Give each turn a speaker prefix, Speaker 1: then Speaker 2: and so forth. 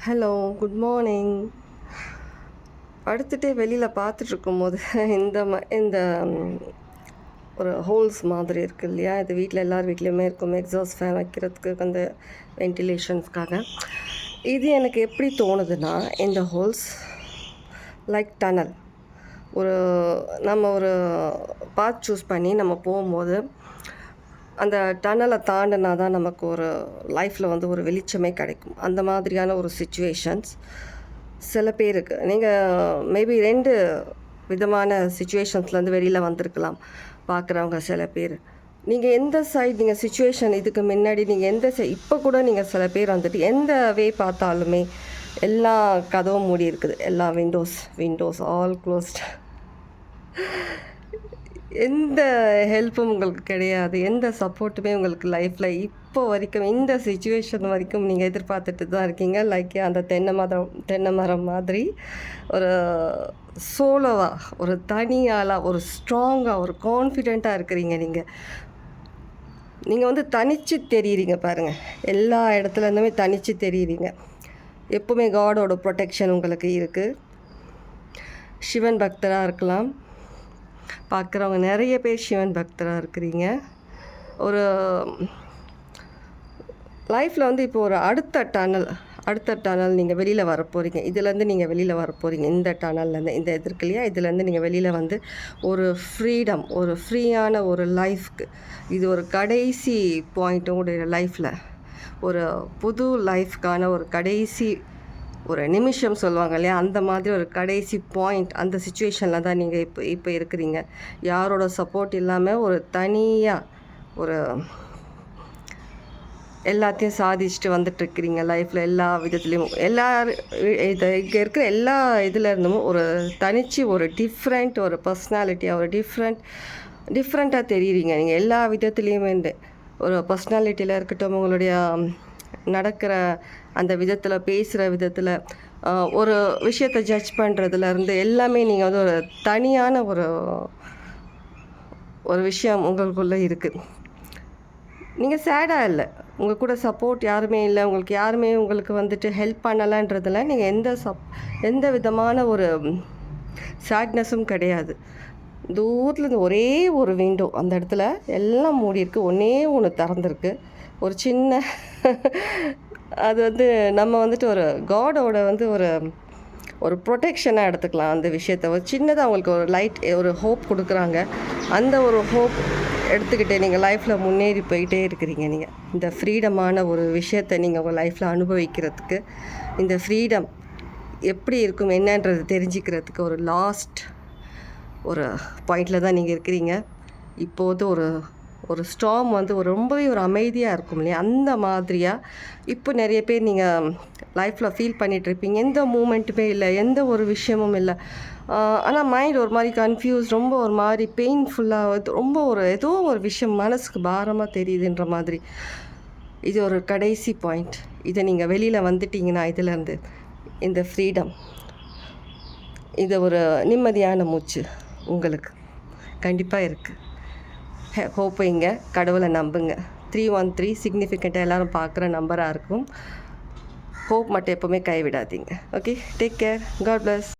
Speaker 1: Hello, good morning. படுத்துட்டே வெளியில் பார்த்துட்ருக்கும்போது இந்த ஒரு ஹோல்ஸ் மாதிரி இருக்குது இல்லையா, இது வீட்டில் எல்லார் வீட்லேயுமே இருக்கும், எக்ஸாஸ்ட் ஃபேன் வைக்கிறதுக்கு அந்த வென்டிலேஷன்ஸ்க்காக. இது எனக்கு எப்படி தோணுதுன்னா, இந்த ஹோல்ஸ் லைக் டனல். நம்ம ஒரு பாத் சூஸ் பண்ணி நம்ம போகும்போது அந்த டனலை தாண்டினா தான் நமக்கு ஒரு லைஃப்பில் ஒரு வெளிச்சமே கிடைக்கும். அந்த மாதிரியான ஒரு சிச்சுவேஷன்ஸ் சில பேருக்கு. நீங்கள் மேபி 2 விதமான சிச்சுவேஷன்ஸ்லேருந்து வெளியில் வந்திருக்கலாம் பார்க்குறவங்க சில பேர். நீங்கள் எந்த சைடு நீங்கள் சிச்சுவேஷன் இதுக்கு முன்னாடி நீங்கள் எந்த இப்போ கூட நீங்கள் சில பேர் வந்துட்டு எந்த வே பார்த்தாலுமே எல்லா கதவும் மூடி இருக்குது, எல்லா விண்டோஸ் ஆல் க்ளோஸ்ட். எந்த ஹெல்ப்பும் உங்களுக்கு கிடையாது, எந்த சப்போர்ட்டுமே உங்களுக்கு லைஃப்பில் இப்போ வரைக்கும் இந்த சிச்சுவேஷன் வரைக்கும் நீங்கள் எதிர்பார்த்துட்டு தான் இருக்கீங்க. லைக் அந்த தென்னை மரம் மாதிரி ஒரு சோலோவாக, ஒரு தனியாளாக, ஒரு ஸ்ட்ராங்காக, ஒரு கான்ஃபிடெண்ட்டாக இருக்கிறீங்க. நீங்கள் தனித்து தெரியுறீங்க பாருங்கள். எல்லா இடத்துலேருந்துமே தனித்து தெரியுறீங்க. எப்போவுமே காடோட ப்ரொடெக்ஷன் உங்களுக்கு இருக்குது. சிவன் பக்தராக இருக்கலாம். பார்க்குறவங்க நிறைய பேர் சிவன் பக்தராக இருக்கிறீங்க. ஒரு லைஃப்பில் இப்போ ஒரு அடுத்த டனல் நீங்கள் வெளியில் வரப்போகிறீங்க. இதுலேருந்து நீங்கள் வெளியில் வரப்போகிறீங்க. இந்த டனல்லேருந்து, இந்த எதிர்க்கு இல்லையா, இதுலேருந்து நீங்கள் வெளியில் ஒரு ஃப்ரீடம், ஒரு ஃப்ரீயான ஒரு லைஃப்க்கு இது ஒரு கடைசி பாயிண்ட். உங்களுடைய லைஃப்பில் ஒரு புது லைஃப்க்கான ஒரு கடைசி ஒரு நிமிஷம் சொல்லுவாங்க இல்லையா, அந்த மாதிரி ஒரு கடைசி பாயிண்ட். அந்த சிச்சுவேஷனில் தான் நீங்கள் இப்போ இருக்கிறீங்க. யாரோட சப்போர்ட் இல்லாமல் ஒரு தனியாக ஒரு எல்லாத்தையும் சாதிச்சுட்டு வந்துட்டுருக்கிறீங்க லைஃப்பில். எல்லா விதத்துலேயும் இங்கே இருக்கிற எல்லா இருந்தும் ஒரு தனிச்சு ஒரு டிஃப்ரெண்ட் ஒரு பர்சனாலிட்டியாக, ஒரு டிஃப்ரெண்ட்டாக தெரியுறீங்க. நீங்கள் எல்லா விதத்துலேயுமே ஒரு பர்சனாலிட்டியில் இருக்கட்டும், உங்களுடைய நடக்கிற அந்த விதத்தில், பேசுகிற விதத்தில், ஒரு விஷயத்தை ஜட்ஜ் பண்ணுறதுலேருந்து எல்லாமே நீங்கள் ஒரு தனியான ஒரு விஷயம் உங்களுக்குள்ளே இருக்குது. நீங்கள் சேடாக இல்லை, உங்கள் கூட சப்போர்ட் யாருமே இல்லை, உங்களுக்கு ஹெல்ப் பண்ணலான்றதில் நீங்கள் எந்த விதமான ஒரு சேட்னஸும் கிடையாது. தூரத்துலேருந்து ஒரே ஒரு விண்டோ, அந்த இடத்துல எல்லாம் மூடி இருக்குது, ஒன்று திறந்துருக்கு. ஒரு சின்ன அது நம்ம ஒரு காடோட ஒரு ப்ரொடெக்ஷனாக எடுத்துக்கலாம் அந்த விஷயத்தை. ஒரு சின்னதாக அவங்களுக்கு ஒரு லைட், ஒரு ஹோப் கொடுக்குறாங்க. அந்த ஒரு ஹோப் எடுத்துக்கிட்டே நீங்கள் லைஃப்பில் முன்னேறி போயிட்டே இருக்கிறீங்க. நீங்கள் இந்த ஃப்ரீடமான ஒரு விஷயத்தை நீங்கள் உங்கள் லைஃப்பில் அனுபவிக்கிறதுக்கு, இந்த ஃப்ரீடம் எப்படி இருக்கும் என்னன்றது தெரிஞ்சுக்கிறதுக்கு ஒரு லாஸ்ட் ஒரு பாயிண்டில் தான் நீங்கள் இருக்கிறீங்க. இப்போது ஒரு ஸ்டார்ம் ரொம்பவே ஒரு அமைதியாக இருக்கும் இல்லையா, அந்த மாதிரியாக இப்போ நிறைய பேர் நீங்கள் லைஃப்பில் ஃபீல் பண்ணிகிட்ருப்பீங்க. எந்த மூமெண்ட்டுமே இல்லை, எந்த ஒரு விஷயமும் இல்லை. ஆனால் மைண்ட் ஒரு மாதிரி கன்ஃபியூஸ், ரொம்ப ஒரு மாதிரி பெயின்ஃபுல்லாக, ரொம்ப ஏதோ ஒரு விஷயம் மனசுக்கு பாரமாக தெரியுதுன்ற மாதிரி. இது ஒரு கடைசி பாயிண்ட். இதை நீங்கள் வெளியில் வந்துட்டிங்கன்னா இதிலேருந்து இந்த ஃப்ரீடம், இது ஒரு நிம்மதியான மூச்சு உங்களுக்கு கண்டிப்பாக இருக்குது. ஹோப்பைங்க, கடவுளை நம்புங்க. 313 சிக்னிஃபிகண்ட்டாக எல்லோரும் பார்க்குற நம்பராக இருக்கும். ஹோப் மட்டும் எப்போவுமே கைவிடாதீங்க. Okay, take care, god plus.